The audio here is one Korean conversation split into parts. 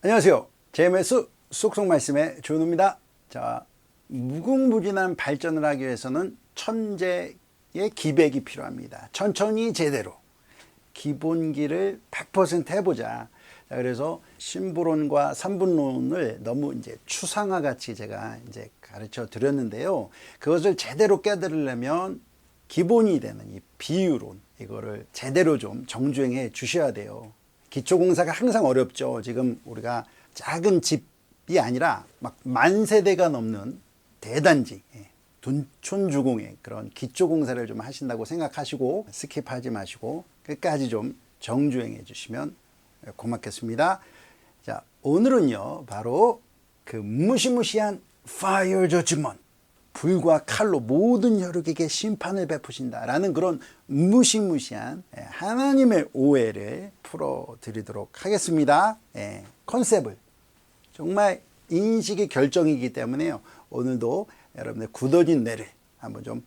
안녕하세요. JMS 쏙쏙 말씀의 조은우입니다. 자, 무궁무진한 발전을 하기 위해서는 천재의 기백이 필요합니다. 천천히 제대로 기본기를 100% 해보자. 자, 그래서 신부론과 삼분론을 너무 이제 추상화 같이 제가 이제 가르쳐 드렸는데요. 그것을 제대로 깨달으려면 기본이 되는 이 비유론, 이거를 제대로 좀 정주행해 주셔야 돼요. 기초공사가 항상 어렵죠. 지금 우리가 작은 집이 아니라 막 만세대가 넘는 대단지, 둔촌주공의 그런 기초공사를 좀 하신다고 생각하시고 스킵하지 마시고 끝까지 좀 정주행해 주시면 고맙겠습니다. 자, 오늘은요, 바로 그 무시무시한 Fire Judgment, 불과 칼로 모든 혈육에게 심판을 베푸신다라는 그런 무시무시한 하나님의 오해를 풀어드리도록 하겠습니다. 컨셉을 정말 인식의 결정이기 때문에요. 오늘도 여러분의 굳어진 뇌를 한번 좀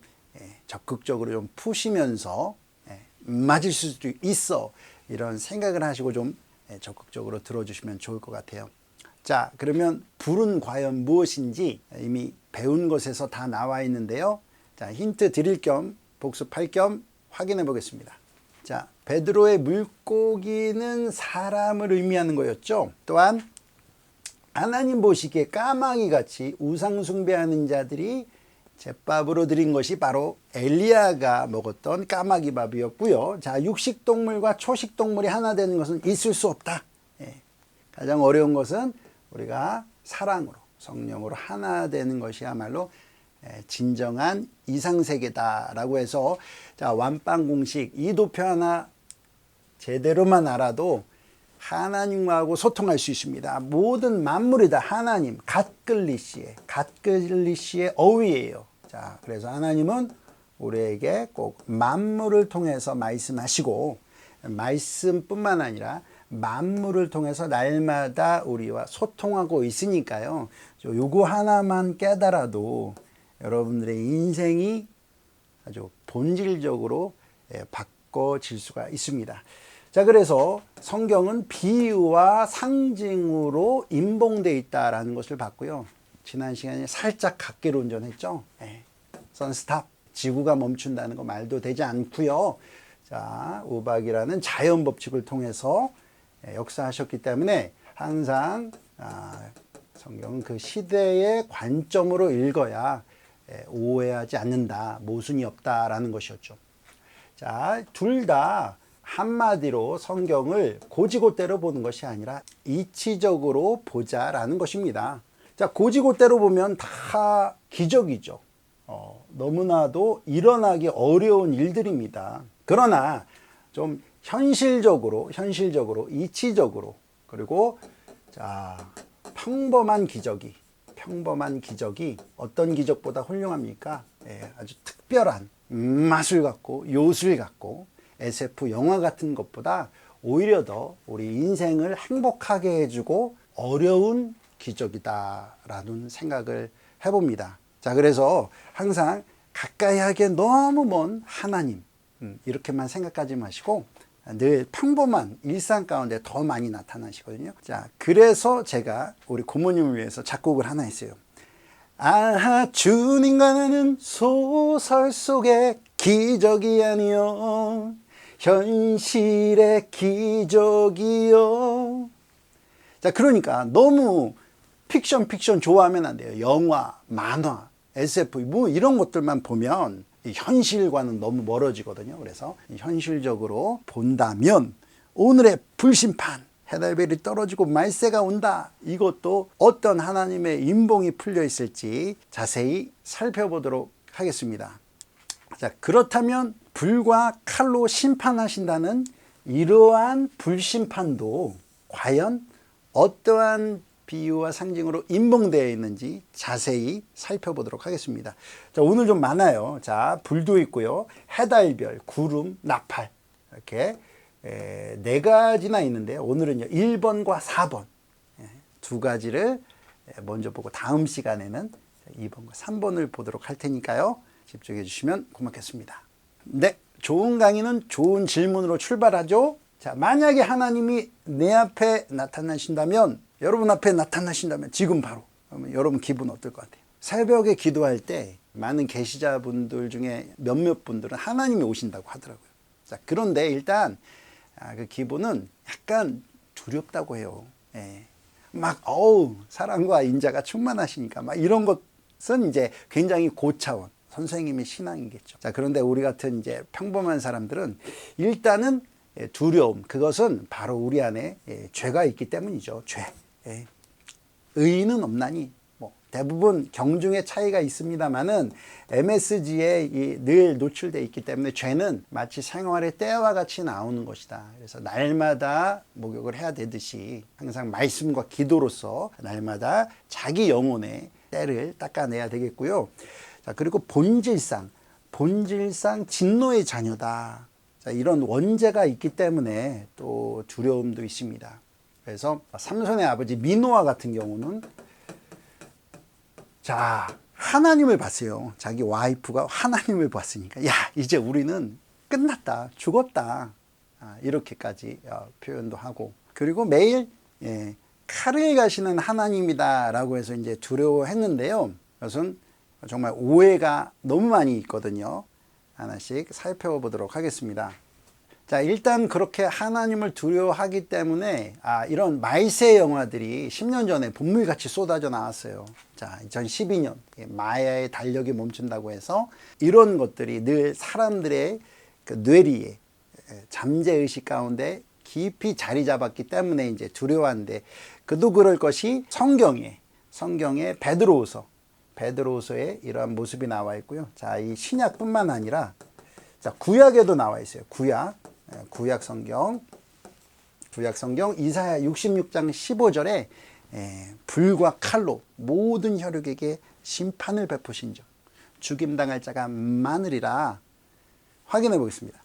적극적으로 좀 푸시면서 맞을 수도 있어, 이런 생각을 하시고 좀 적극적으로 들어주시면 좋을 것 같아요. 자, 그러면 불은 과연 무엇인지 이미 배운 것에서 다 나와 있는데요. 자, 힌트 드릴 겸 복습할 겸 확인해 보겠습니다. 자, 베드로의 물고기는 사람을 의미하는 거였죠. 또한 하나님 보시기에 까마귀 같이 우상 숭배하는 자들이 제밥으로 드린 것이 바로 엘리야가 먹었던 까마귀 밥이었고요. 자, 육식 동물과 초식 동물이 하나 되는 것은 있을 수 없다. 가장 어려운 것은 우리가 사랑으로, 성령으로 하나 되는 것이야말로 진정한 이상세계다라고 해서, 자, 완빵 공식 이 도표 하나 제대로만 알아도 하나님하고 소통할 수 있습니다. 모든 만물이 다 하나님, 갓글리시의 어휘예요. 자, 그래서 하나님은 우리에게 꼭 만물을 통해서 말씀하시고, 말씀뿐만 아니라 만물을 통해서 날마다 우리와 소통하고 있으니까요. 요거 하나만 깨달아도 여러분들의 인생이 아주 본질적으로 바꿔질 수가 있습니다. 자, 그래서 성경은 비유와 상징으로 인봉되어 있다라는 것을 봤고요. 지난 시간에 살짝 각계론전했죠. 선스탑, 지구가 멈춘다는 거 말도 되지 않고요. 자, 우박이라는 자연 법칙을 통해서 역사하셨기 때문에 항상 성경은 그 시대의 관점으로 읽어야 오해하지 않는다, 모순이 없다라는 것이었죠. 자, 둘 다 한마디로 성경을 고지고대로 보는 것이 아니라 이치적으로 보자라는 것입니다. 자, 고지고대로 보면 다 기적이죠. 너무나도 일어나기 어려운 일들입니다. 그러나 좀 현실적으로, 이치적으로, 그리고 자, 평범한 기적이 어떤 기적보다 훌륭합니까? 아주 특별한 마술 같고 요술 같고 SF 영화 같은 것보다 오히려 더 우리 인생을 행복하게 해주고 어려운 기적이다라는 생각을 해봅니다. 자, 그래서 항상 가까이 하기에 너무 먼 하나님, 이렇게만 생각하지 마시고 늘 평범한 일상 가운데 더 많이 나타나시거든요. 자, 그래서 제가 우리 고모님을 위해서 작곡을 하나 했어요. 아하, 주님과 나는 소설 속의 기적이 아니요, 현실의 기적이요. 자, 그러니까 너무 픽션 좋아하면 안 돼요. 영화, 만화, SF 뭐 이런 것들만 보면 현실과는 너무 멀어지거든요. 그래서 현실적으로 본다면 오늘의 불심판, 해달별이 떨어지고 말세가 온다, 이것도 어떤 하나님의 인봉이 풀려 있을지 자세히 살펴보도록 하겠습니다. 자, 그렇다면 불과 칼로 심판하신다는 이러한 불심판도 과연 어떠한 비유와 상징으로 인봉되어 있는지 자세히 살펴보도록 하겠습니다. 자, 오늘 좀 많아요. 자, 불도 있고요, 해달별, 구름, 나팔, 이렇게 네 가지나 있는데 오늘은요 1번과 4번 두 가지를 먼저 보고 다음 시간에는 2번과 3번을 보도록 할 테니까요, 집중해 주시면 고맙겠습니다. 네, 좋은 강의는 좋은 질문으로 출발하죠. 자, 만약에 하나님이 내 앞에 나타나신다면, 여러분 앞에 나타나신다면 지금 바로, 그러면 여러분 기분 어떨 것 같아요? 새벽에 기도할 때 많은 계시자분들 중에 몇몇 분들은 하나님이 오신다고 하더라고요. 자, 그런데 일단 그 기분은 약간 두렵다고 해요. 예. 막 사랑과 인자가 충만하시니까 막 이런 것은 이제 굉장히 고차원 선생님의 신앙이겠죠. 자, 그런데 우리 같은 이제 평범한 사람들은 일단은 두려움, 그것은 바로 우리 안에 죄가 있기 때문이죠. 죄. 의인은 없나니. 대부분 경중의 차이가 있습니다만은 MSG에 늘 노출되어 있기 때문에 죄는 마치 생활의 때와 같이 나오는 것이다. 그래서 날마다 목욕을 해야 되듯이 항상 말씀과 기도로서 날마다 자기 영혼의 때를 닦아내야 되겠고요. 자, 그리고 본질상 진노의 자녀다. 자, 이런 원죄가 있기 때문에 또 두려움도 있습니다. 그래서 삼손의 아버지 미노아 같은 경우는 자, 하나님을 봤어요. 자기 와이프가 하나님을 봤으니까, 야, 이제 우리는 끝났다, 죽었다. 이렇게까지 표현도 하고, 그리고 매일 칼을 가시는 하나님이다라고 해서 이제 두려워했는데요. 그것은 정말 오해가 너무 많이 있거든요. 하나씩 살펴보도록 하겠습니다. 자, 일단 그렇게 하나님을 두려워하기 때문에 이런 말세 영화들이 10년 전에 본물같이 쏟아져 나왔어요. 자, 2012년 마야의 달력이 멈춘다고 해서 이런 것들이 늘 사람들의 그 뇌리에 잠재의식 가운데 깊이 자리 잡았기 때문에 이제 두려워한데, 그도 그럴 것이 성경에 베드로후서에 이러한 모습이 나와 있고요. 자, 이 신약뿐만 아니라 자, 구약에도 나와 있어요. 구약 성경 이사야 66장 15절에 불과 칼로 모든 혈육에게 심판을 베푸신 적 죽임당할 자가 많으리라. 확인해 보겠습니다.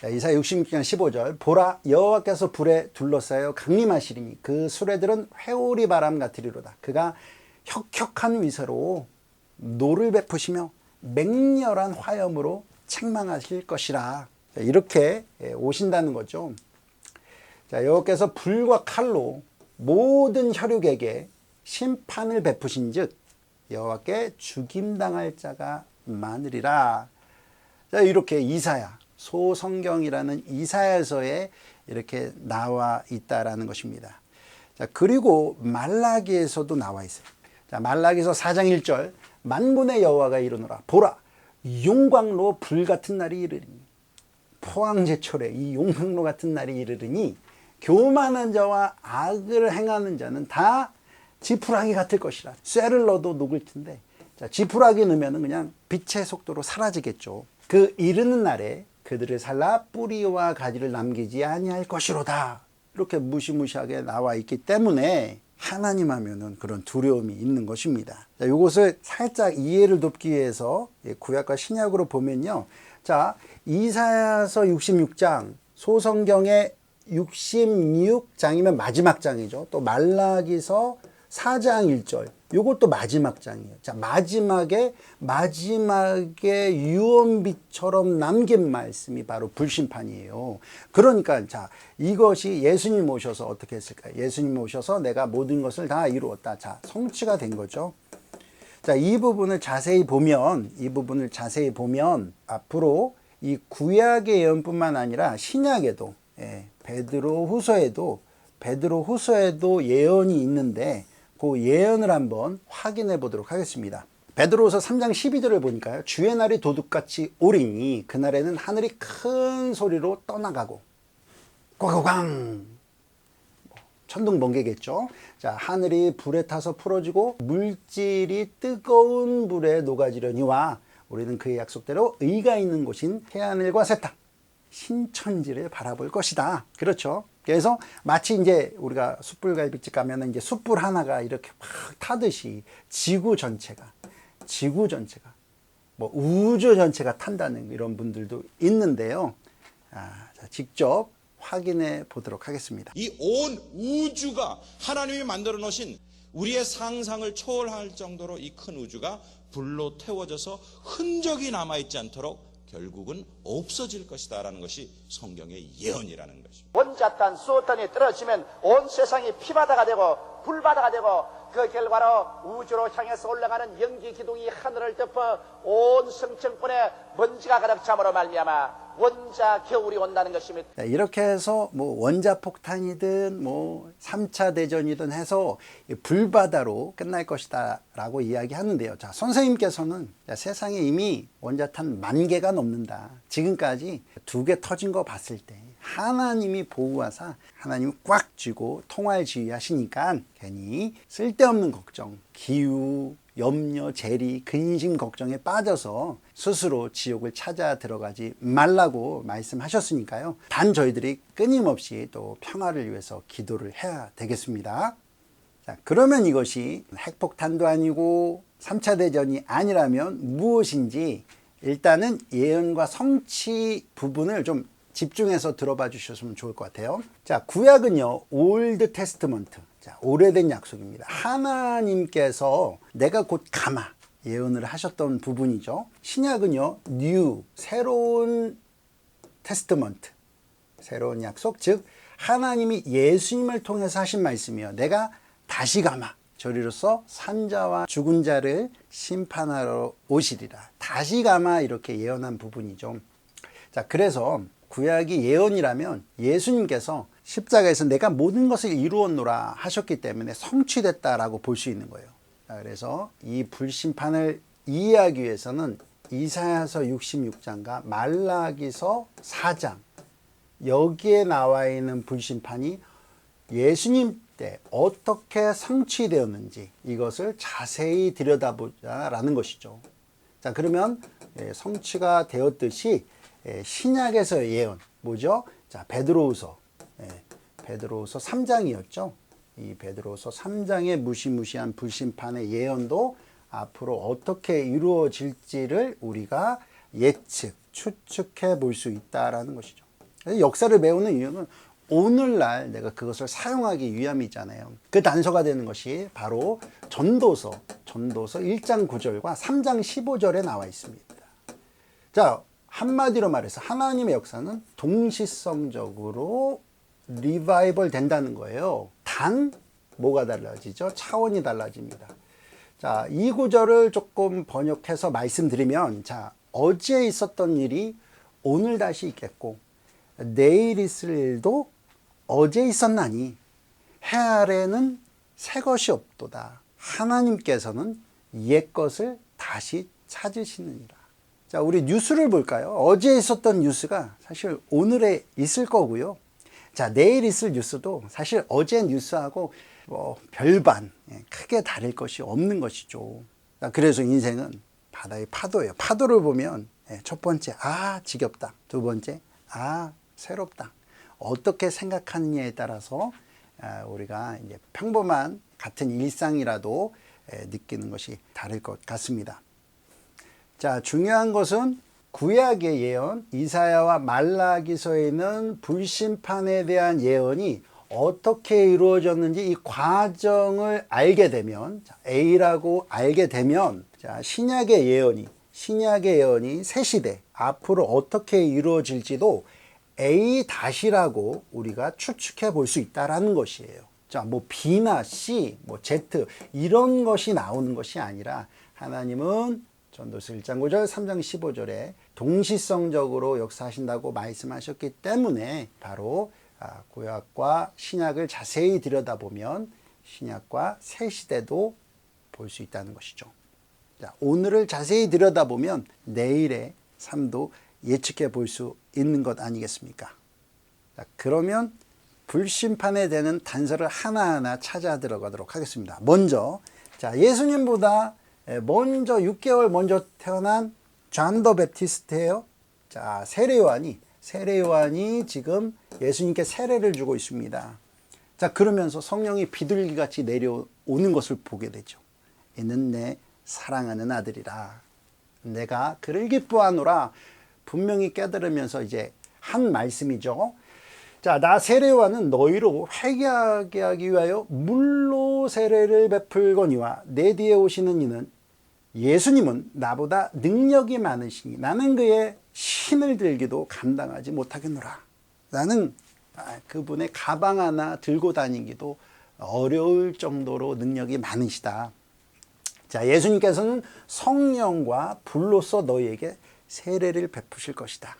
자, 이사야 66장 15절, 보라 여호와께서 불에 둘러싸여 강림하시리니 그 수레들은 회오리 바람 같으리로다. 그가 혁혁한 위세로 노를 베푸시며 맹렬한 화염으로 책망하실 것이라. 이렇게 오신다는 거죠. 자, 여호와께서 불과 칼로 모든 혈육에게 심판을 베푸신 즉 여호와께 죽임당할 자가 많으리라. 자, 이렇게 이사야, 소성경이라는 이사야서에 이렇게 나와 있다라는 것입니다. 자, 그리고 말라기에서도 나와 있어요. 자, 말라기서 4장 1절, 만군의 여호와가 이르노라. 보라 용광로 불같은 날이 이르리니, 포항제철에 이 용광로 같은 날이 이르르니 교만한 자와 악을 행하는 자는 다 지푸라기 같을 것이라. 쇠를 넣어도 녹을 텐데, 자, 지푸라기 넣으면 그냥 빛의 속도로 사라지겠죠. 그 이르는 날에 그들을 살라 뿌리와 가지를 남기지 아니할 것이로다. 이렇게 무시무시하게 나와 있기 때문에 하나님 하면은 그런 두려움이 있는 것입니다. 자, 이것을 살짝 이해를 돕기 위해서 구약과 신약으로 보면요. 자, 이사야서 66장, 소성경의 66장이면 마지막 장이죠. 또 말라기서 4장 1절, 요것도 마지막 장이에요. 자, 마지막에 유언비처럼 남긴 말씀이 바로 불심판이에요. 그러니까 자, 이것이 예수님 오셔서 어떻게 했을까요? 예수님 오셔서 내가 모든 것을 다 이루었다. 자, 성취가 된 거죠. 자, 이 부분을 자세히 보면 앞으로 이 구약의 예언뿐만 아니라 신약에도, 베드로후서에도 예언이 있는데 그 예언을 한번 확인해 보도록 하겠습니다. 베드로후서 3장 12절을 보니까요. 주의 날이 도둑같이 오리니 그날에는 하늘이 큰 소리로 떠나가고 꽝꽝꽝, 천둥 번개겠죠. 자, 하늘이 불에 타서 풀어지고 물질이 뜨거운 불에 녹아지려니와 우리는 그의 약속대로 의가 있는 곳인 해하늘과 새 땅 신천지를 바라볼 것이다. 그렇죠. 그래서 마치 이제 우리가 숯불갈비집 가면은 이제 숯불 하나가 이렇게 막 타듯이 지구 전체가 뭐 우주 전체가 탄다는 이런 분들도 있는데요. 자, 직접 확인해 보도록 하겠습니다. 이 온 우주가 하나님이 만들어 놓으신 우리의 상상을 초월할 정도로 이 큰 우주가 불로 태워져서 흔적이 남아있지 않도록 결국은 없어질 것이다라는 것이 성경의 예언이라는 것입니다. 원자탄, 수소탄이 떨어지면 온 세상이 피바다가 되고 불바다가 되고 그 결과로 우주로 향해서 올라가는 연기 기둥이 하늘을 덮어 온 성층권에 먼지가 가득 참으로 말미암아 원자 겨울이 온다는 것입니다. 자, 이렇게 해서 뭐 원자폭탄이든 뭐 3차 대전이든 해서 불바다로 끝날 것이다 라고 이야기하는데요. 자, 선생님께서는 세상에 이미 원자탄 10,000개가 넘는다. 지금까지 2개 터진 거 봤을 때 하나님이 보호하사 하나님이 꽉 쥐고 통할 지휘하시니까 괜히 쓸데없는 걱정, 기우, 염려, 재리, 근심, 걱정에 빠져서 스스로 지옥을 찾아 들어가지 말라고 말씀하셨으니까요. 단 저희들이 끊임없이 또 평화를 위해서 기도를 해야 되겠습니다. 자, 그러면 이것이 핵폭탄도 아니고 3차 대전이 아니라면 무엇인지 일단은 예언과 성취 부분을 좀 집중해서 들어봐 주셨으면 좋을 것 같아요. 자, 구약은요, 올드 테스트먼트. 자, 오래된 약속입니다. 하나님께서 내가 곧 가마 예언을 하셨던 부분이죠. 신약은요, 뉴, 새로운 테스트먼트, 새로운 약속, 즉 하나님이 예수님을 통해서 하신 말씀이요. 내가 다시 가마, 저리로서 산자와 죽은 자를 심판하러 오시리라. 다시 가마 이렇게 예언한 부분이죠. 자, 그래서 구약이 예언이라면 예수님께서 십자가에서 내가 모든 것을 이루었노라 하셨기 때문에 성취됐다라고 볼 수 있는 거예요. 자, 그래서 이 불심판을 이해하기 위해서는 이사야서 66장과 말라기서 4장 여기에 나와 있는 불심판이 예수님 때 어떻게 성취되었는지 이것을 자세히 들여다보자라는 것이죠. 자, 그러면 성취가 되었듯이 신약에서의 예언 뭐죠? 자, 베드로후서 3장이었죠. 이 베드로후서 3장의 무시무시한 불심판의 예언도 앞으로 어떻게 이루어질지를 우리가 예측, 추측해 볼 수 있다라는 것이죠. 역사를 배우는 이유는 오늘날 내가 그것을 사용하기 위함이잖아요. 그 단서가 되는 것이 바로 전도서 1장 9절과 3장 15절에 나와 있습니다. 자, 한마디로 말해서 하나님의 역사는 동시성적으로 리바이벌 된다는 거예요. 단 뭐가 달라지죠? 차원이 달라집니다. 자, 이 구절을 조금 번역해서 말씀드리면, 자, 어제 있었던 일이 오늘 다시 있겠고 내일 있을 일도 어제 있었나니 해 아래는 새 것이 없도다. 하나님께서는 옛 것을 다시 찾으시느니라. 자, 우리 뉴스를 볼까요? 어제 있었던 뉴스가 사실 오늘에 있을 거고요. 자, 내일 있을 뉴스도 사실 어제 뉴스하고 별반 크게 다를 것이 없는 것이죠. 자, 그래서 인생은 바다의 파도예요. 파도를 보면 첫 번째, 아, 지겹다. 두 번째, 아, 새롭다. 어떻게 생각하느냐에 따라서 우리가 이제 평범한 같은 일상이라도 느끼는 것이 다를 것 같습니다. 자, 중요한 것은 구약의 예언, 이사야와 말라기서에 있는 불심판에 대한 예언이 어떻게 이루어졌는지 이 과정을 알게 되면, 자, A라고 알게 되면, 자, 신약의 예언이 새 시대 앞으로 어떻게 이루어질지도 A-라고 우리가 추측해 볼 수 있다라는 것이에요. 자, 뭐 B나 C, 뭐 Z 이런 것이 나오는 것이 아니라 하나님은 전도서 1장 9절, 3장 15절에 동시성적으로 역사하신다고 말씀하셨기 때문에 바로 구약과 신약을 자세히 들여다보면 신약과 새 시대도 볼 수 있다는 것이죠. 자, 오늘을 자세히 들여다보면 내일의 삶도 예측해 볼 수 있는 것 아니겠습니까? 자, 그러면 불심판에 대한 단서를 하나하나 찾아 들어가도록 하겠습니다. 먼저, 자, 예수님보다 먼저 6개월 먼저 태어난 존 더 베프티스트예요. 자, 세례 요한이 지금 예수님께 세례를 주고 있습니다. 자, 그러면서 성령이 비둘기같이 내려오는 것을 보게 되죠. 이는 내 사랑하는 아들이라. 내가 그를 기뻐하노라. 분명히 깨달으면서 이제 한 말씀이죠. 자, 나 세례 요한은 너희로 회개하게 하기 위하여 물로 세례를 베풀거니와 내 뒤에 오시는 이는 예수님은 나보다 능력이 많으시니 나는 그의 신을 들기도 감당하지 못하겠노라. 나는 그분의 가방 하나 들고 다니기도 어려울 정도로 능력이 많으시다. 자, 예수님께서는 성령과 불로써 너희에게 세례를 베푸실 것이다.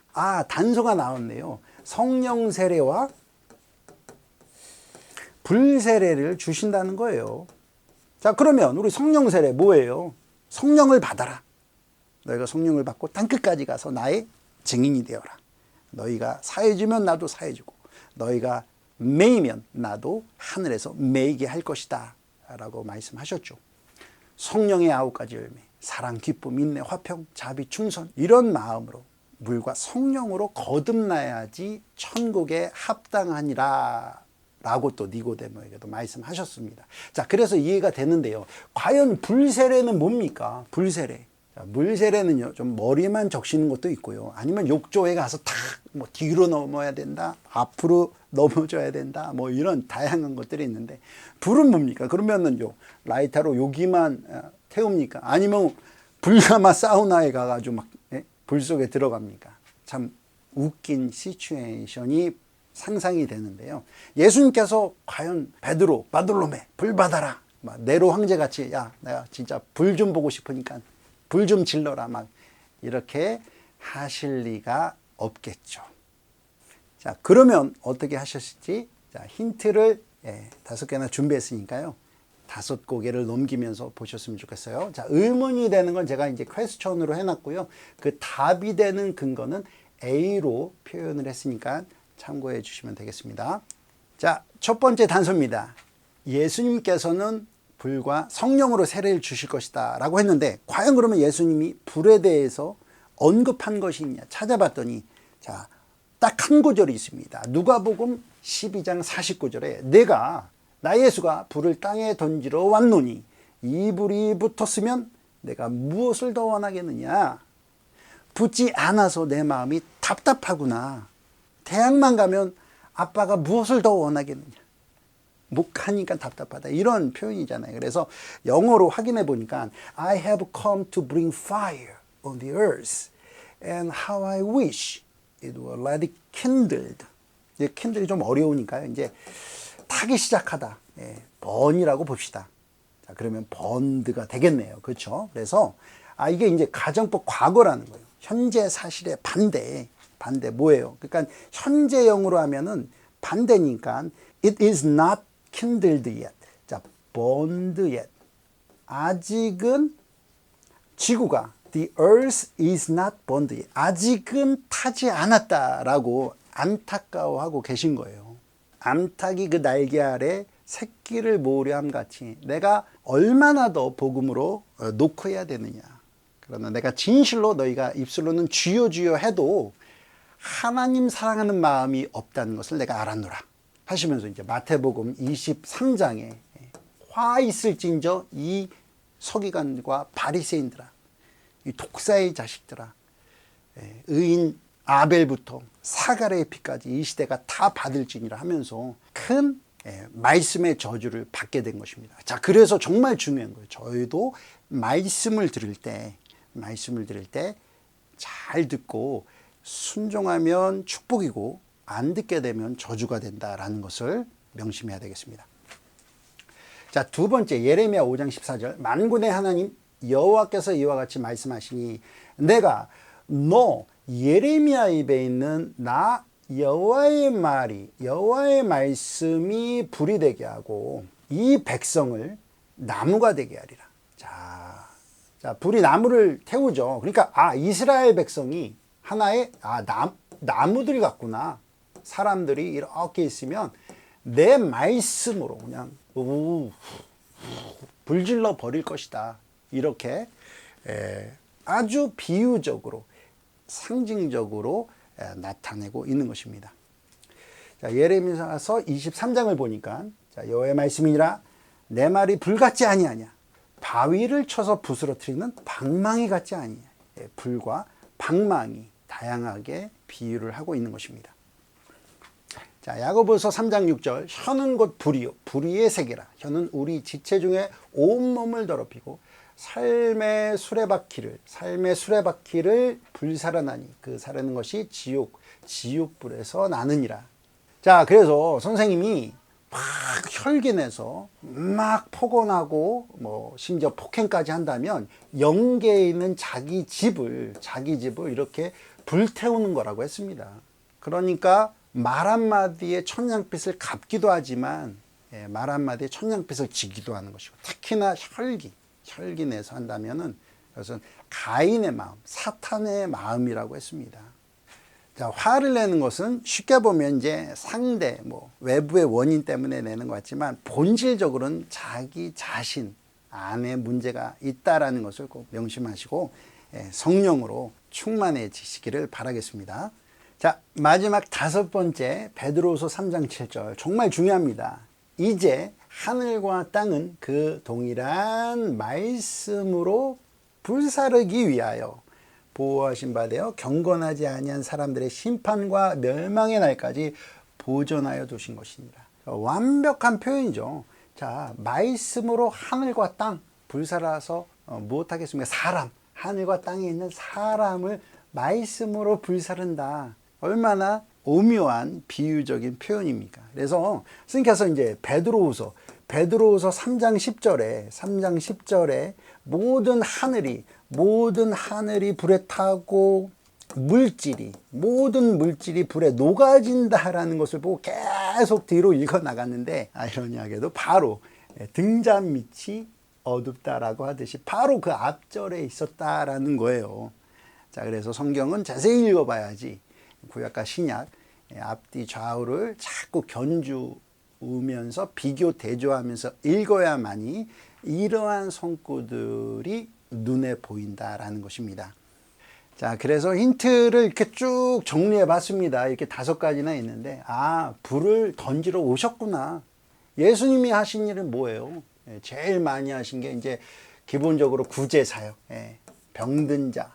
단서가 나왔네요. 성령 세례와 불 세례를 주신다는 거예요. 자, 그러면 우리 성령 세례 뭐예요? 성령을 받아라. 너희가 성령을 받고 땅끝까지 가서 나의 증인이 되어라. 너희가 사해주면 나도 사해주고 너희가 매이면 나도 하늘에서 매이게 할 것이다 라고 말씀하셨죠. 성령의 9가지 열매, 사랑, 기쁨, 인내, 화평, 자비, 충성, 이런 마음으로 물과 성령으로 거듭나야지 천국에 합당하니라 라고 또 니고데모에게도 말씀하셨습니다. 자, 그래서 이해가 되는데요. 과연 불세례는 뭡니까? 불세례. 물세례는요, 좀 머리만 적시는 것도 있고요. 아니면 욕조에 가서 탁, 뒤로 넘어야 된다, 앞으로 넘어져야 된다, 이런 다양한 것들이 있는데, 불은 뭡니까? 그러면은요, 라이터로 여기만 태웁니까? 아니면 불가마 사우나에 가가지고 불 속에 들어갑니까? 참 웃긴 시츄에이션이 상상이 되는데요. 예수님께서 과연 베드로, 바돌로메, 불 받아라. 네로 황제같이, 야, 내가 진짜 불 좀 보고 싶으니까 불 좀 질러라. 이렇게 하실 리가 없겠죠. 자, 그러면 어떻게 하셨을지, 자, 힌트를 5개나 준비했으니까요. 5고개를 넘기면서 보셨으면 좋겠어요. 자, 의문이 되는 건 제가 이제 퀘스천으로 해놨고요. 그 답이 되는 근거는 A로 표현을 했으니까 참고해 주시면 되겠습니다. 자, 첫 번째 단서입니다. 예수님께서는 불과 성령으로 세례를 주실 것이다 라고 했는데, 과연 그러면 예수님이 불에 대해서 언급한 것이 있냐 찾아봤더니, 자, 딱 한 구절이 있습니다. 누가복음 12장 49절에 나 예수가 불을 땅에 던지러 왔노니 이 불이 붙었으면 내가 무엇을 더 원하겠느냐. 붙지 않아서 내 마음이 답답하구나. 대학만 가면 아빠가 무엇을 더 원하겠느냐. 못 가니까 답답하다. 이런 표현이잖아요. 그래서 영어로 확인해 보니까 I have come to bring fire on the earth and how I wish it were already kindled. 이제 kindle이 좀 어려우니까요. 이제 타기 시작하다. 번이라고 봅시다. 자, 그러면 번드가 되겠네요. 그렇죠? 그래서 이게 이제 가정법 과거라는 거예요. 현재 사실의 반대 뭐예요? 그러니까 현재형으로 하면은 반대니까 it is not kindled yet. 자, burned yet. 아직은 지구가 the earth is not burned yet. 아직은 타지 않았다라고 안타까워하고 계신 거예요. 암탉이 그 날개 아래 새끼를 모으려 함 같이 내가 얼마나 더 복음으로 노크해야 되느냐. 그러나 내가 진실로 너희가 입술로는 주여 주여 해도 하나님 사랑하는 마음이 없다는 것을 내가 알았노라 하시면서 이제 마태복음 23장에 화 있을진저 이 서기관과 바리새인들아, 이 독사의 자식들아, 의인 아벨부터 사가랴의 피까지 이 시대가 다 받을지니라 하면서 큰 말씀의 저주를 받게 된 것입니다. 자, 그래서 정말 중요한 거예요. 저희도 말씀을 들을 때 잘 듣고 순종하면 축복이고 안 듣게 되면 저주가 된다라는 것을 명심해야 되겠습니다. 자, 두 번째 예레미야 5장 14절 만군의 하나님 여호와께서 이와 같이 말씀하시니 내가 너 예레미야 입에 있는 나 여호와의 말씀이 불이 되게 하고 이 백성을 나무가 되게 하리라. 자, 불이 나무를 태우죠. 그러니까 이스라엘 백성이 하나의 나무들이 같구나. 사람들이 이렇게 있으면 내 말씀으로 그냥 불질러 버릴 것이다. 이렇게 아주 비유적으로 상징적으로 나타내고 있는 것입니다. 자, 예레미야서 23장을 보니까 자, 여호와의 말씀이니라 내 말이 불같지 아니하냐. 바위를 쳐서 부스러뜨리는 방망이 같지 아니냐. 불과 방망이 다양하게 비유를 하고 있는 것입니다. 자, 야고보서 3장 6절 혀는 곧 불이요 불의의 세계라. 혀는 우리 지체 중에 온몸을 더럽히고 삶의 수레바퀴를 불살아나니 그 사르는 것이 지옥불에서 나느니라. 자, 그래서 선생님이 막 혈기내서 막 폭언하고 뭐 심지어 폭행까지 한다면 영계에 있는 자기 집을 이렇게 불태우는 거라고 했습니다. 그러니까 말 한마디에 천냥빚을 갚기도 하지만 말 한마디에 천냥빚을 지기도 하는 것이고, 특히나 혈기 내서 한다면은 그것은 가인의 마음, 사탄의 마음이라고 했습니다. 자, 화를 내는 것은 쉽게 보면 이제 상대, 외부의 원인 때문에 내는 것 같지만 본질적으로는 자기 자신 안에 문제가 있다라는 것을 꼭 명심하시고 성령으로 충만해지시기를 바라겠습니다. 자, 마지막 5번째 베드로후서 3장 7절 정말 중요합니다. 이제 하늘과 땅은 그 동일한 말씀으로 불사르기 위하여 보호하신 바 되어 경건하지 아니한 사람들의 심판과 멸망의 날까지 보존하여 두신 것입니다. 완벽한 표현이죠. 자, 말씀으로 하늘과 땅 불살아서 무엇하겠습니까? 사람, 하늘과 땅에 있는 사람을 말씀으로 불사른다. 얼마나 오묘한 비유적인 표현입니까? 그래서 스님께서 이제 베드로후서 3장 10절에 모든 하늘이 불에 타고 모든 물질이 불에 녹아진다라는 것을 보고 계속 뒤로 읽어 나갔는데, 아이러니하게도 바로 등잔 밑이 어둡다라고 하듯이 바로 그 앞절에 있었다라는 거예요. 자, 그래서 성경은 자세히 읽어봐야지 구약과 신약 앞뒤 좌우를 자꾸 견주면서 비교 대조하면서 읽어야만이 이러한 성구들이 눈에 보인다라는 것입니다. 자, 그래서 힌트를 이렇게 쭉 정리해 봤습니다. 이렇게 5가지나 있는데, 불을 던지러 오셨구나. 예수님이 하신 일은 뭐예요? 제일 많이 하신 게 이제 기본적으로 구제 사역, 병든 자,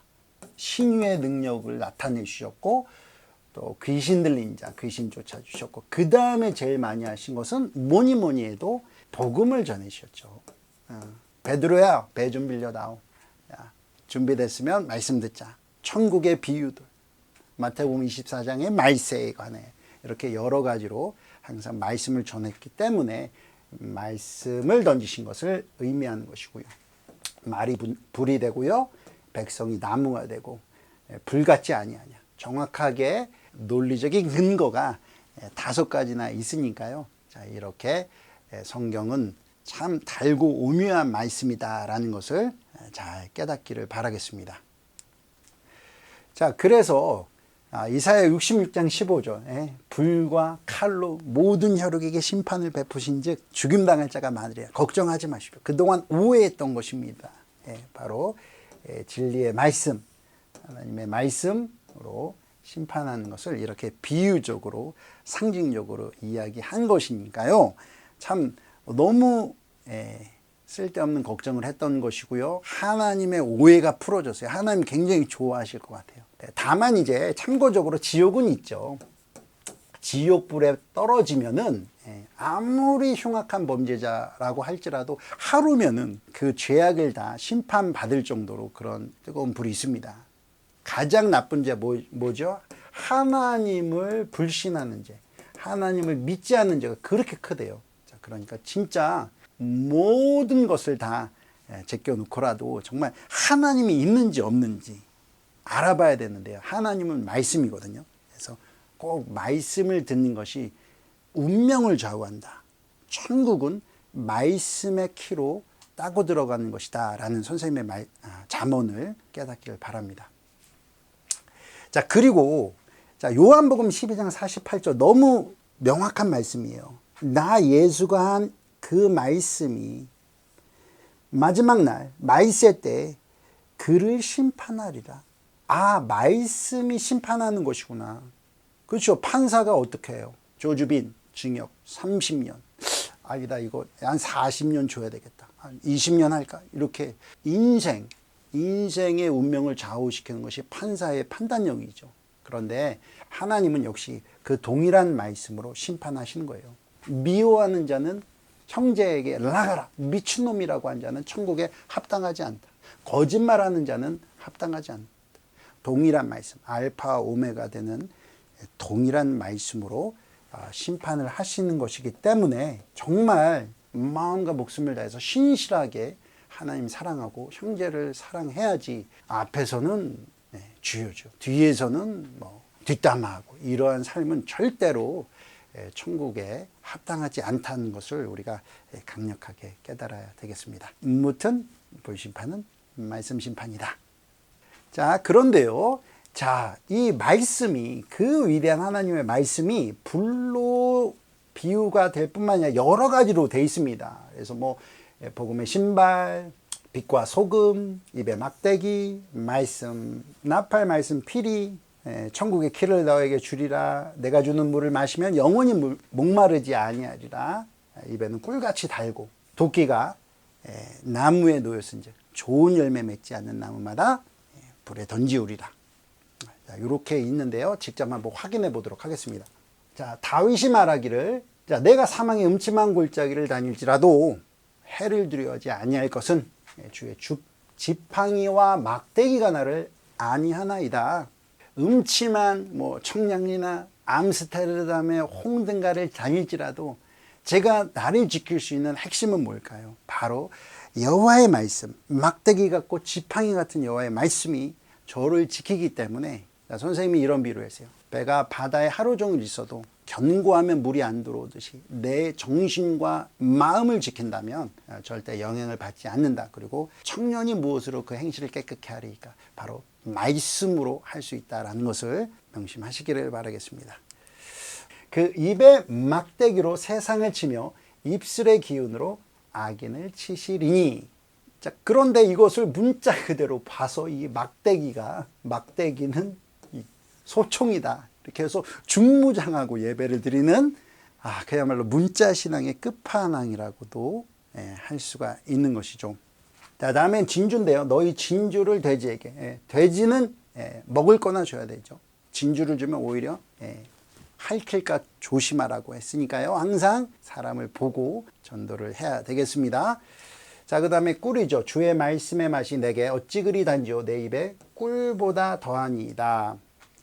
신유의 능력을 나타내 주셨고, 또 귀신 들린 자, 귀신 쫓아 주셨고, 그 다음에 제일 많이 하신 것은 뭐니 해도 복음을 전해주셨죠. 베드로야, 배 좀 빌려다오. 준비됐으면 말씀 듣자. 천국의 비유들, 마태복음 24장의 말세에 관해 이렇게 여러 가지로 항상 말씀을 전했기 때문에 말씀을 던지신 것을 의미하는 것이고요. 말이 불이 되고요, 백성이 나무가 되고 불같지 아니하냐. 정확하게 논리적인 근거가 5가지나 있으니까요. 자, 이렇게 성경은 참 달고 오묘한 말씀이다라는 것을 잘 깨닫기를 바라겠습니다. 자, 그래서 이사야 66장 15절 불과 칼로 모든 혈육에게 심판을 베푸신 즉 죽임당할 자가 많으리라. 걱정하지 마십시오. 그동안 오해했던 것입니다. 바로 진리의 말씀, 하나님의 말씀으로 심판하는 것을 이렇게 비유적으로 상징적으로 이야기한 것이니까요. 참 너무 쓸데없는 걱정을 했던 것이고요. 하나님의 오해가 풀어졌어요. 하나님 굉장히 좋아하실 것 같아요. 다만 이제 참고적으로 지옥은 있죠. 지옥불에 떨어지면은 아무리 흉악한 범죄자라고 할지라도 하루면은 그 죄악을 다 심판받을 정도로 그런 뜨거운 불이 있습니다. 가장 나쁜 죄 뭐죠? 하나님을 불신하는 죄, 하나님을 믿지 않는 죄가 그렇게 크대요. 자, 그러니까 진짜 모든 것을 다 제껴놓고라도 정말 하나님이 있는지 없는지 알아봐야 되는데요. 하나님은 말씀이거든요. 그래서 꼭 말씀을 듣는 것이 운명을 좌우한다. 천국은 말씀의 키로 따고 들어가는 것이다 라는 선생님의 잠언을 깨닫기를 바랍니다. 자, 그리고 요한복음 12장 48절 너무 명확한 말씀이에요. 나 예수가 한 그 말씀이 마지막 날 말세 때 그를 심판하리라. 말씀이 심판하는 것이구나. 그렇죠. 판사가 어떻게 해요? 조주빈 징역 30년. 아니다, 이거 한 40년 줘야 되겠다. 한 20년 할까? 이렇게 인생의 운명을 좌우시키는 것이 판사의 판단력이죠. 그런데 하나님은 역시 그 동일한 말씀으로 심판하시는 거예요. 미워하는 자는 형제에게 나가라. 미친놈이라고 한 자는 천국에 합당하지 않다. 거짓말하는 자는 합당하지 않다. 동일한 말씀, 알파 오메가 되는 동일한 말씀으로 심판을 하시는 것이기 때문에 정말 마음과 목숨을 다해서 신실하게 하나님 사랑하고 형제를 사랑해야지. 앞에서는 주여주, 뒤에서는 뭐 뒷담화하고 이러한 삶은 절대로 천국에 합당하지 않다는 것을 우리가 강력하게 깨달아야 되겠습니다. 무튼 불심판은 말씀 심판이다. 자, 그런데요. 자, 이 말씀이, 그 위대한 하나님의 말씀이 불로 비유가 될 뿐만 아니라 여러 가지로 돼 있습니다. 그래서 뭐 복음의 신발, 빛과 소금, 입의 막대기, 말씀, 나팔, 말씀, 피리, 천국의 키를 너에게 주리라. 내가 주는 물을 마시면 영원히 목마르지 아니하리라. 입에는 꿀같이 달고 도끼가 나무에 놓였은즉 좋은 열매 맺지 않는 나무마다 불에 던지우리라. 자, 이렇게 있는데요. 직접 한번 확인해 보도록 하겠습니다. 자, 다윗이 말하기를, 자, 내가 사망의 음침한 골짜기를 다닐지라도 해를 두려워하지 아니할 것은 주의 지팡이와 막대기가 나를 아니하나이다. 음침한 뭐 청량리나 암스테르담의 홍등가를 다닐지라도 제가 나를 지킬 수 있는 핵심은 뭘까요? 바로 여호와의 말씀, 막대기 같고 지팡이 같은 여호와의 말씀이 저를 지키기 때문에, 선생님이 이런 비유를 했어요. 배가 바다에 하루 종일 있어도 견고하면 물이 안 들어오듯이 내 정신과 마음을 지킨다면 절대 영향을 받지 않는다. 그리고 청년이 무엇으로 그 행실을 깨끗게 하리까? 바로 말씀으로 할 수 있다라는 것을 명심하시기를 바라겠습니다. 그 입의 막대기로 세상을 치며 입술의 기운으로 악인을 치시리니. 자, 그런데 이것을 문자 그대로 봐서 이 막대기는 이 소총이다. 이렇게 해서 중무장하고 예배를 드리는 그야말로 문자 신앙의 끝판왕이라고도 할 수가 있는 것이죠. 자, 다음엔 진주인데요. 너희 진주를 돼지에게. 돼지는 먹을 거나 줘야 되죠. 진주를 주면 오히려 핥힐까 조심하라고 했으니까요. 항상 사람을 보고 전도를 해야 되겠습니다. 자, 그 다음에 꿀이죠. 주의 말씀의 맛이 내게 어찌 그리 단지요 내 입에 꿀보다 더하니이다.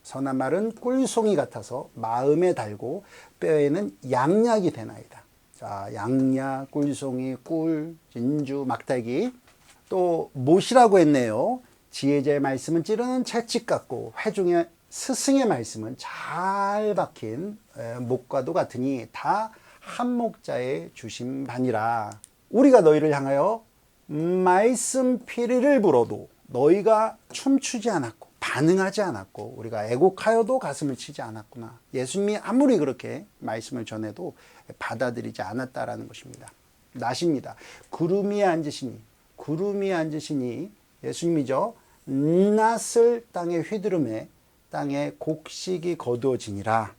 선한 말은 꿀송이 같아서 마음에 달고 뼈에는 양약이 되나이다. 자, 양약, 꿀송이, 꿀, 진주, 막대기. 또 못이라고 했네요. 지혜자의 말씀은 찌르는 채찍 같고 회중의 스승의 말씀은 잘 박힌 목과도 같으니 다 한 목자의 주심 바니라. 우리가 너희를 향하여 말씀 피리를 불어도 너희가 춤추지 않았고 반응하지 않았고 우리가 애곡하여도 가슴을 치지 않았구나. 예수님이 아무리 그렇게 말씀을 전해도 받아들이지 않았다라는 것입니다. 낫입니다. 구름이 앉으시니 예수님이죠. 낫을 땅에 휘두르매 땅에 곡식이 거두어지니라.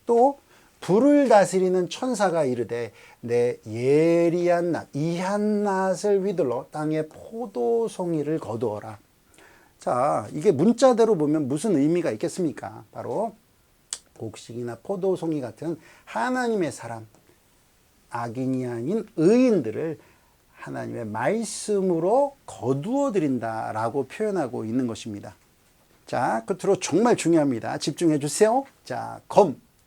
또 불을 다스리는 천사가 이르되 내 예리한 낫, 이한 낫을 휘둘러 땅에 포도송이를 거두어라. 자, 이게 문자대로 보면 무슨 의미가 있겠습니까? 바로 곡식이나 포도송이 같은 하나님의 사람, 악인이 아닌 의인들을 하나님의 말씀으로 거두어 드린다라고 표현하고 있는 것입니다. 자, 끝으로 정말 중요합니다. 집중해 주세요. 자,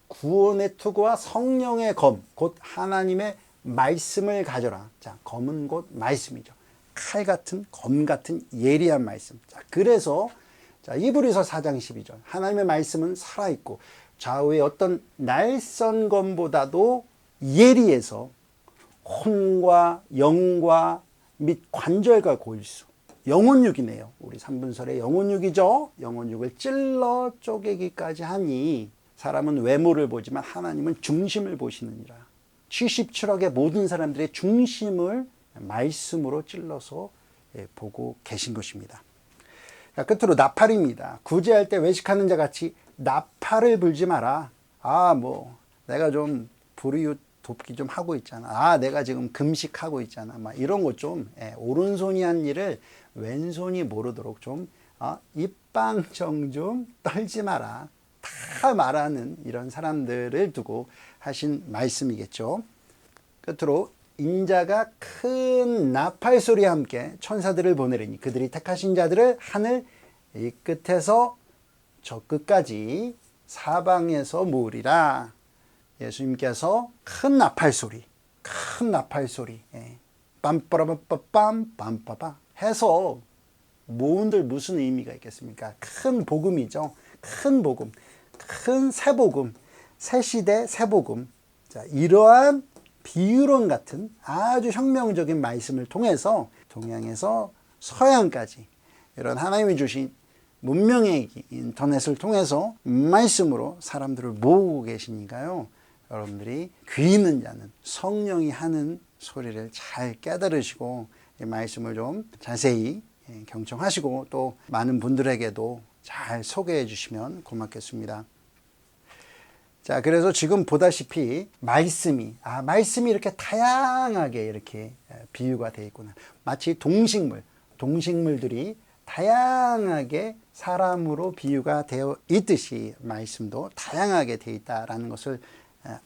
구원의 투구와 성령의 검, 곧 하나님의 말씀을 가져라. 자, 검은 곧 말씀이죠. 칼 같은, 검 같은 예리한 말씀. 자, 그래서 히브리서 4장 12절. 하나님의 말씀은 살아있고 좌우의 어떤 날선 검보다도 예리해서 혼과 영과 및 관절과 골수. 영혼육이네요. 우리 3분설의 영혼육이죠. 영혼육을 찔러 쪼개기까지 하니 사람은 외모를 보지만 하나님은 중심을 보시느니라. 77억의 모든 사람들의 중심을 말씀으로 찔러서 보고 계신 것입니다. 끝으로 나팔입니다. 구제할 때 외식하는 자 같이 나팔을 불지 마라. 내가 좀 불이웃 돕기 좀 하고 있잖아. 내가 지금 금식하고 있잖아. 이런 거 좀 오른손이 한 일을 왼손이 모르도록 좀 입방정 좀 떨지 마라. 다 말하는 이런 사람들을 두고 하신 말씀이겠죠. 끝으로 인자가 큰 나팔 소리와 함께 천사들을 보내리니 그들이 택하신 자들을 하늘 이 끝에서 저 끝까지 사방에서 모으리라. 예수님께서 큰 나팔 소리 빰빠라빰빰 빰빠바 해서 모은들 무슨 의미가 있겠습니까? 큰 복음이죠. 큰 복음, 큰 새복음, 새시대 새복음. 자, 이러한 비유론 같은 아주 혁명적인 말씀을 통해서 동양에서 서양까지 이런 하나님이 주신 문명의 인터넷을 통해서 말씀으로 사람들을 모으고 계시니까요. 여러분들이 귀 있는 자는 성령이 하는 소리를 잘 깨달으시고 이 말씀을 좀 자세히 경청하시고 또 많은 분들에게도 잘 소개해 주시면 고맙겠습니다. 자, 그래서 지금 보다시피 말씀이 이렇게 다양하게 이렇게 비유가 되어 있구나. 마치 동식물들이 다양하게 사람으로 비유가 되어 있듯이 말씀도 다양하게 되어 있다라는 것을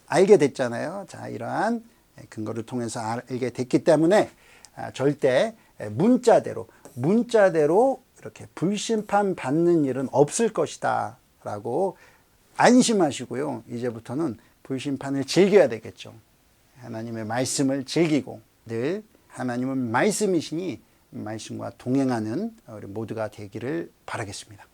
알게 됐잖아요. 자, 이러한 근거를 통해서 알게 됐기 때문에 절대 문자대로 이렇게 불심판 받는 일은 없을 것이다 라고 안심하시고요. 이제부터는 불심판을 즐겨야 되겠죠. 하나님의 말씀을 즐기고 늘 하나님은 말씀이시니 말씀과 동행하는 우리 모두가 되기를 바라겠습니다.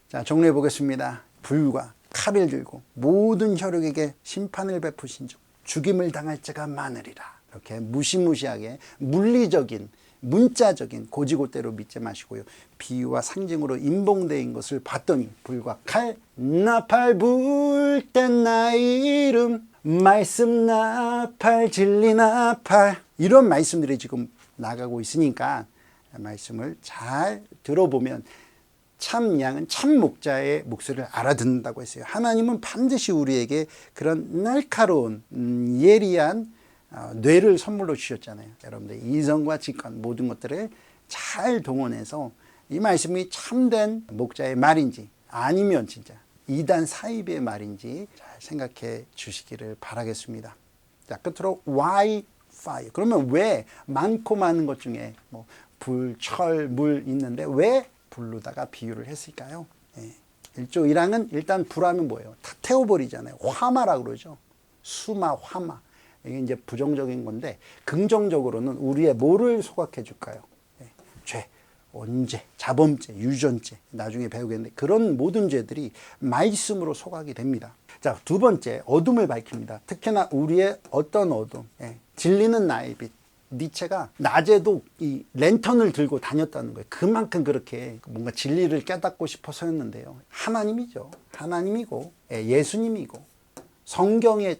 자, 정리해 보겠습니다. 불과 칼을 들고 모든 혈육에게 심판을 베푸신 적 죽임을 당할 자가 많으리라. 이렇게 무시무시하게 물리적인 문자적인 고지고대로 믿지 마시고요. 비유와 상징으로 인봉된 것을 봤더니 불과 칼, 나팔 불 땐 나의 이름, 말씀 나팔, 진리 나팔 이런 말씀들이 지금 나가고 있으니까 말씀을 잘 들어보면 참 양은 참 목자의 목소리를 알아듣는다고 했어요. 하나님은 반드시 우리에게 그런 날카로운 예리한 뇌를 선물로 주셨잖아요. 여러분들 이성과 직관 모든 것들을 잘 동원해서 이 말씀이 참된 목자의 말인지 아니면 진짜 이단 사입의 말인지 잘 생각해 주시기를 바라겠습니다. 자, 끝으로 why fire? 그러면 왜 많고 많은 것 중에 뭐 불, 철, 물 있는데 왜 불로다가 비유를 했을까요? 1조 1항은 일단 불하면 뭐예요? 다 태워버리잖아요. 화마라고 그러죠. 수마, 화마. 이게 이제 부정적인 건데 긍정적으로는 우리의 뭐를 소각해 줄까요? 죄, 언제, 자범죄, 유전죄 나중에 배우겠는데 그런 모든 죄들이 말씀으로 소각이 됩니다. 자, 두 번째 어둠을 밝힙니다. 특히나 우리의 어떤 어둠, 진리는 나의 빛. 니체가 낮에도 이 랜턴을 들고 다녔다는 거예요. 그만큼 그렇게 뭔가 진리를 깨닫고 싶어서였는데요. 하나님이죠. 하나님이고 예수님이고 성경에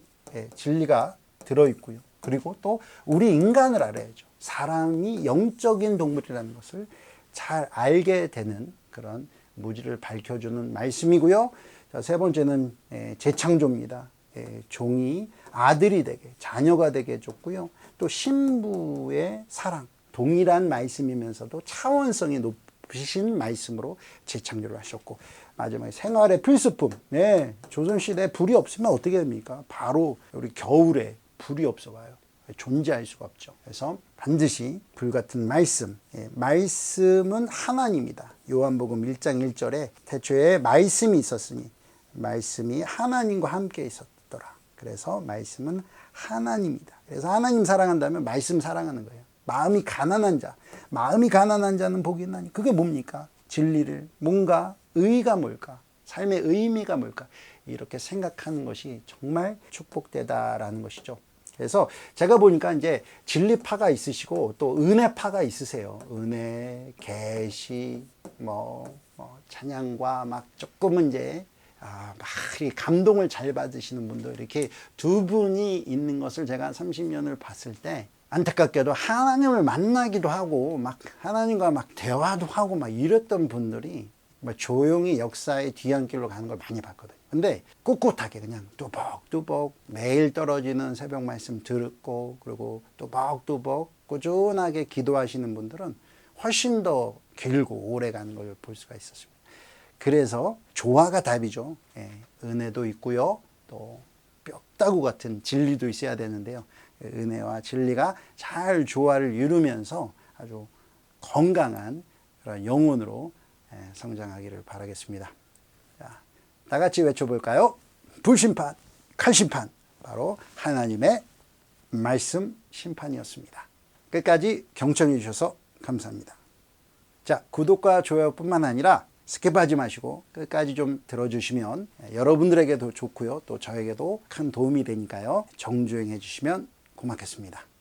진리가 들어있고요. 그리고 또 우리 인간을 알아야죠. 사람이 영적인 동물이라는 것을 잘 알게 되는 그런 무지를 밝혀주는 말씀이고요. 자, 세 번째는 재창조입니다. 종이 아들이 되게 자녀가 되게 해줬고요. 또 신부의 사랑 동일한 말씀이면서도 차원성이 높으신 말씀으로 재창조를 하셨고 마지막에 생활의 필수품 조선시대에 불이 없으면 어떻게 됩니까? 바로 우리 겨울에 불이 없어봐요. 존재할 수가 없죠. 그래서 반드시 불같은 말씀, 말씀은 하나님이다. 요한복음 1장 1절에 태초에 말씀이 있었으니 말씀이 하나님과 함께 있었더라. 그래서 말씀은 하나님이다. 그래서 하나님 사랑한다면 말씀 사랑하는 거예요. 마음이 가난한 자는 복이 있나니 그게 뭡니까? 진리를 뭔가 의가 뭘까? 삶의 의미가 뭘까? 이렇게 생각하는 것이 정말 축복되다라는 것이죠. 그래서 제가 보니까 이제 진리파가 있으시고 또 은혜파가 있으세요. 은혜, 계시, 찬양과 막 조금은 이제 막 감동을 잘 받으시는 분들 이렇게 두 분이 있는 것을 제가 30년을 봤을 때 안타깝게도 하나님을 만나기도 하고 막 하나님과 막 대화도 하고 막 이랬던 분들이 조용히 역사의 뒤안길로 가는 걸 많이 봤거든요. 근데 꿋꿋하게 그냥 뚜벅뚜벅 매일 떨어지는 새벽 말씀 듣고 그리고 뚜벅뚜벅 꾸준하게 기도하시는 분들은 훨씬 더 길고 오래 가는 걸 볼 수가 있었습니다. 그래서 조화가 답이죠. 은혜도 있고요. 또 뼈다구 같은 진리도 있어야 되는데요. 은혜와 진리가 잘 조화를 이루면서 아주 건강한 그런 영혼으로 성장하기를 바라겠습니다. 자, 다 같이 외쳐볼까요? 불심판, 칼심판, 바로 하나님의 말씀 심판이었습니다. 끝까지 경청해 주셔서 감사합니다. 자, 구독과 좋아요뿐만 아니라 스킵하지 마시고 끝까지 좀 들어주시면 여러분들에게도 좋고요. 또 저에게도 큰 도움이 되니까요. 정주행해 주시면 고맙겠습니다.